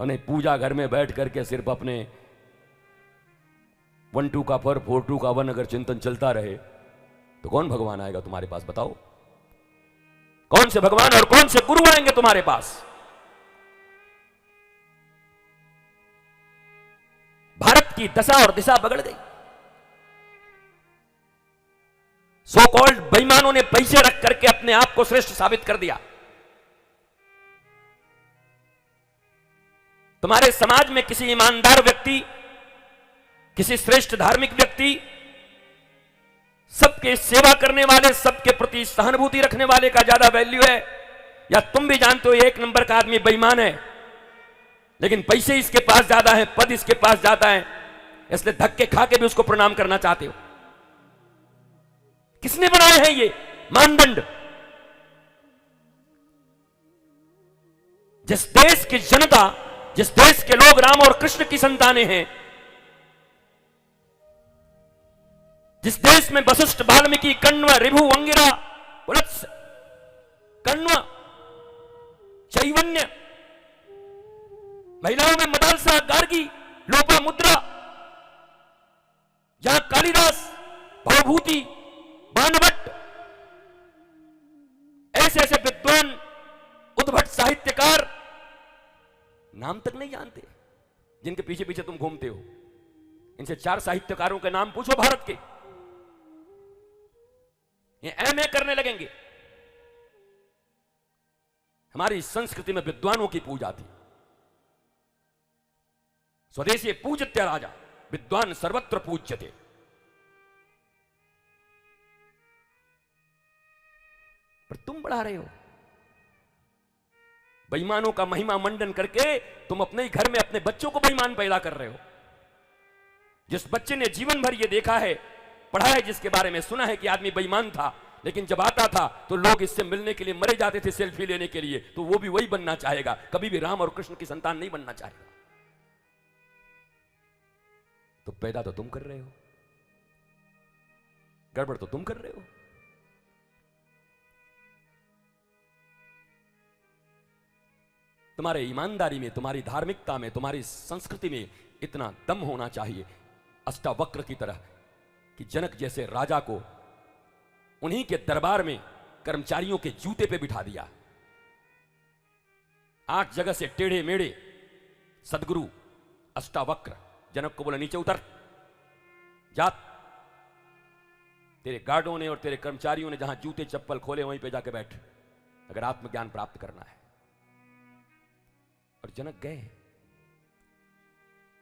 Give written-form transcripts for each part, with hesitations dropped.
और पूजा घर में बैठ करके सिर्फ अपने 1 2 का पर 4 2 का 1 अगर चिंतन चलता रहे तो कौन भगवान आएगा तुम्हारे पास? बताओ, कौन से भगवान और कौन से गुरु आएंगे तुम्हारे पास? भारत की दशा और दिशा बिगड़ गई। सो कॉल्ड बेईमानों ने पैसे रख करके अपने आप को श्रेष्ठ साबित कर दिया। तुम्हारे समाज में किसी ईमानदार व्यक्ति, किसी श्रेष्ठ धार्मिक व्यक्ति, सबके सेवा करने वाले, सबके प्रति सहानुभूति रखने वाले का ज्यादा वैल्यू है? या तुम भी जानते हो 1 नंबर का आदमी बेईमान है, लेकिन पैसे इसके पास ज्यादा है, पद इसके पास ज्यादा है, इसलिए धक्के खा के भी उसको प्रणाम करना चाहते हो? किसने बनाए हैं ये मानदंड? जिस देश की जनता, जिस देश के लोग राम और कृष्ण की संतानें हैं, जिस देश में वशिष्ठ, वाल्मीकि, कण्व, ऋभु, अंगिरा, पुलत्स्य, कण्व, चैवन्य, महिलाओं में मदालसा, गार्गी, लोपामुद्रा, जहां कालिदास, भवभूति, बाणभट्ट, ऐसे ऐसे विद्वान, उद्भट साहित्यकार, नाम तक नहीं जानते जिनके पीछे पीछे तुम घूमते हो। इनसे 4 साहित्यकारों के नाम पूछो भारत के, ये एमए करने लगेंगे। हमारी संस्कृति में विद्वानों की पूजा थी। स्वदेशी पूज्यते राजा, विद्वान सर्वत्र पूज्यते। पर तुम बढ़ा रहे हो बेईमानों का महिमा मंडन करके। तुम अपने ही घर में अपने बच्चों को बेईमान पैदा कर रहे हो। जिस बच्चे ने जीवन भर ये देखा है, पढ़ा है, जिसके बारे में सुना है कि आदमी बेईमान था, लेकिन जब आता था तो लोग इससे मिलने के लिए मरे जाते थे, सेल्फी लेने के लिए, तो वो भी वही बनना चाहेगा। कभी भी राम और कृष्ण की संतान नहीं बनना चाहेगा। तो पैदा तो तुम कर रहे हो, गड़बड़ तो तुम कर रहे हो। तुम्हारे ईमानदारी में, तुम्हारी धार्मिकता में, तुम्हारी संस्कृति में इतना दम होना चाहिए, अष्टावक्र की तरह, कि जनक जैसे राजा को उन्हीं के दरबार में कर्मचारियों के जूते पे बिठा दिया। 8 जगह से टेढ़े मेढ़े सदगुरु अष्टावक्र जनक को बोला, नीचे उतर जा। तेरे गार्डों ने और तेरे कर्मचारियों ने जहां जूते चप्पल खोले वहीं पे जाके बैठ, अगर आत्मज्ञान प्राप्त करना है। और जनक गए,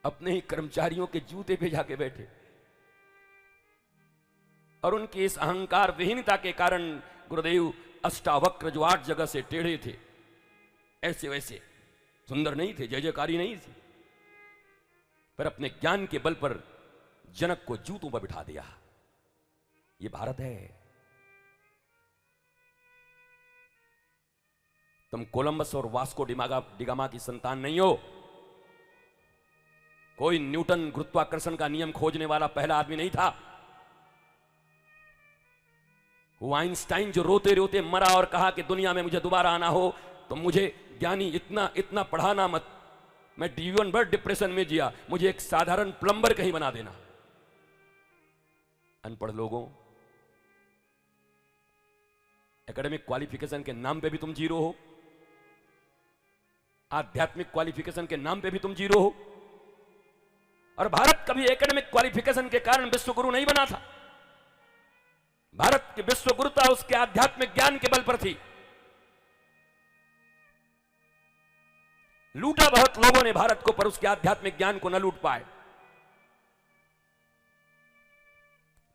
अपने ही कर्मचारियों के जूते पे जाके बैठे, और उनकी इस अहंकार विहीनता के कारण गुरुदेव अष्टावक्र, जो 8 जगह से टेढ़े थे, ऐसे वैसे सुंदर नहीं थे, जय जयकारी नहीं थी, पर अपने ज्ञान के बल पर जनक को जूतों पर बिठा दिया। ये भारत है। तुम कोलंबस और वास्को डिगामा की संतान नहीं हो। कोई न्यूटन गुरुत्वाकर्षण का नियम खोजने वाला पहला आदमी नहीं था। वो आइंस्टाइन जो रोते रोते मरा और कहा कि दुनिया में मुझे दोबारा आना हो तो मुझे ज्ञानी इतना पढ़ाना मत, मैं जीवन भर डिप्रेशन में जिया, मुझे एक साधारण प्लम्बर कहीं बना देना। अनपढ़ लोगों, एकेडमिक क्वालिफिकेशन के नाम पे भी तुम जीरो हो, आध्यात्मिक क्वालिफिकेशन के नाम पे भी तुम जीरो हो। और भारत कभी एकेडमिक क्वालिफिकेशन के कारण विश्व गुरु नहीं बना था। भारत की विश्व गुरुता उसके आध्यात्मिक ज्ञान के बल पर थी। लूटा बहुत लोगों ने भारत को, पर उसके आध्यात्मिक ज्ञान को न लूट पाए।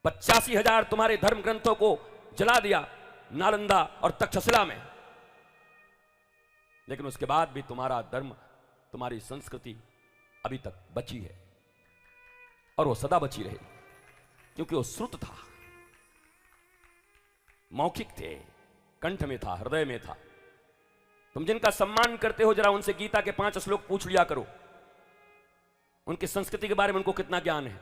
85,000 तुम्हारे धर्म ग्रंथों को जला दिया नालंदा और तक्षशिला में, लेकिन उसके बाद भी तुम्हारा धर्म, तुम्हारी संस्कृति अभी तक बची है, और वो सदा बची रहेगी, क्योंकि वो श्रुत था, मौखिक थे, कंठ में था, हृदय में था। तुम जिनका सम्मान करते हो, जरा उनसे गीता के 5 श्लोक पूछ लिया करो, उनकी संस्कृति के बारे में उनको कितना ज्ञान है।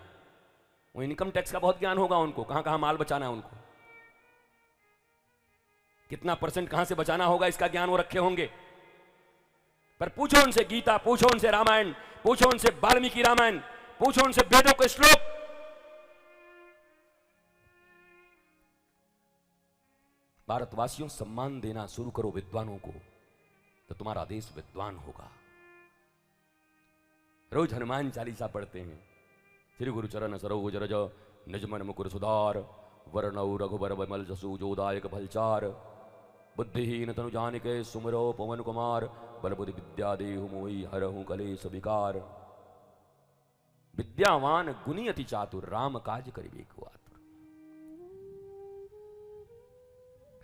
वो इनकम टैक्स का बहुत ज्ञान होगा उनको, कहां कहां माल बचाना है उनको, कितना % कहां से बचाना होगा, इसका ज्ञान वो रखे होंगे। पर पूछो उनसे गीता, पूछो उनसे रामायण, पूछो उनसे वाल्मीकि रामायण, पूछो उनसे वेदों के श्लोक। भारतवासियों, सम्मान देना शुरू करो विद्वानों को, तो तुम्हारा देश विद्वान होगा। रोज हनुमान चालीसा पढ़ते हैं। श्री गुरु चरण सरोज रज निज मन मुकुर सुधार, वरणौ रघुबर विमल जसु जोदायक फलचार। बुद्धिहीन तनु जानिके सुमिरो पवन कुमार, बल बुद्धि विद्या देहु मोहि हरहु कलेश विकार। विद्यावान गुणी अति चातुर, राम काज करिबे को आतुर।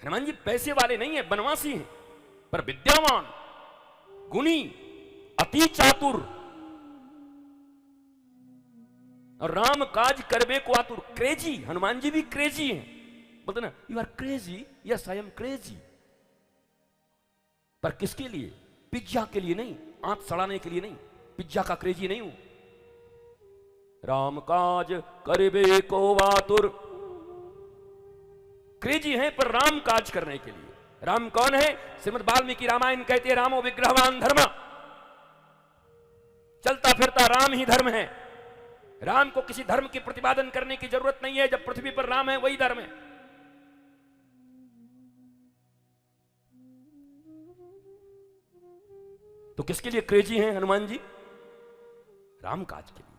हनुमान जी पैसे वाले नहीं है, बनवासी हैं, पर विद्यावान, गुणी, अति चातुर और राम काज करबे को आतुर। क्रेजी, हनुमान जी भी क्रेजी हैं। बोलते ना, you are crazy, yes I am crazy. पर किसके लिए? पिज्जा के लिए नहीं, आंत सड़ाने के लिए नहीं, पिज्जा का क्रेजी नहीं हूं। राम काज करबे को आतुर, क्रेजी है पर राम काज करने के लिए। राम कौन है? श्रीमद् वाल्मीकि रामायण कहते हैं, रामो विग्रहवान धर्म। चलता फिरता राम ही धर्म है। राम को किसी धर्म की प्रतिपादन करने की जरूरत नहीं है। जब पृथ्वी पर राम है वही धर्म है। तो किसके लिए क्रेजी हैं हनुमान जी? राम काज के लिए।